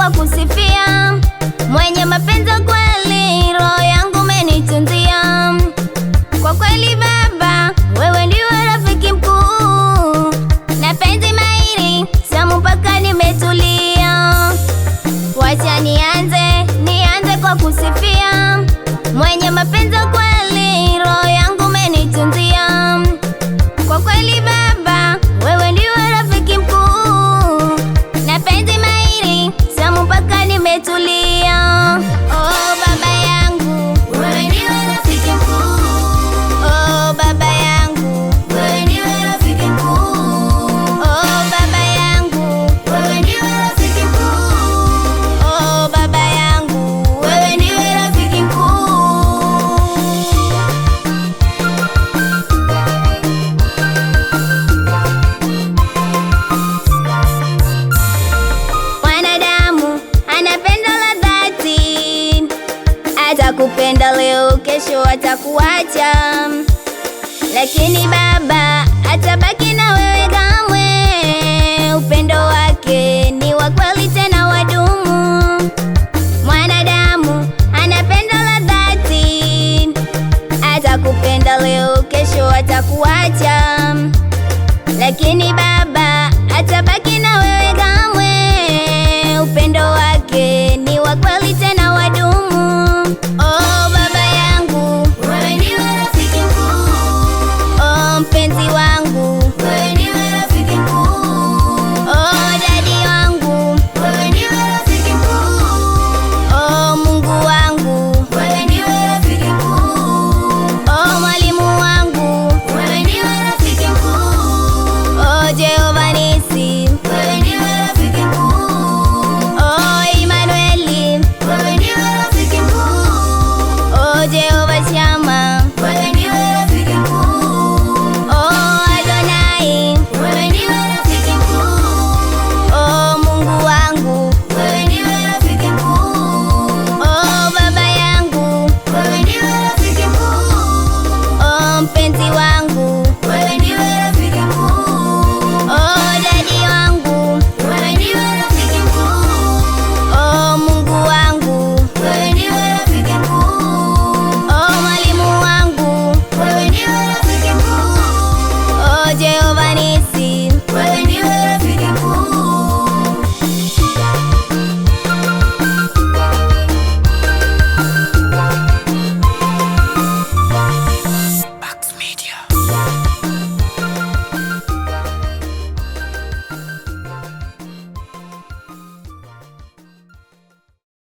kwa kusifia, mwenye mapenzi kweli, roho yangu umenitunzia. Kwa kweli Baba, wewe ndiwe rafiki mkuu, na penzi mahiri samu mpaka nimetulia. Wacha nianze kwa kusifia, mwenye mapenzi kweli, roho yangu umenitunzia. Kwa kweli Baba, wewe ndiwe rafiki mkuu, na penzi mahiri samu mpaka nimetulia. Oh baba yangu, wewe ndiwe rafiki mkuu. Oh baba yangu, wewe ndiwe rafiki mkuu. Oh baba yangu, wewe ndiwe rafiki mkuu. Oh baba yangu, wewe ndiwe rafiki mkuu. Mwanadamu anapenda la dhati, atakupenda leo, kesho atakuacha, lakini Baba atabaki na wewe kamwe. Upendo wake ni wa kweli tena wadumu. Mwanadamu anapenda la dhati, atakupenda leo, kesho atakuacha, lakini Baba atabaki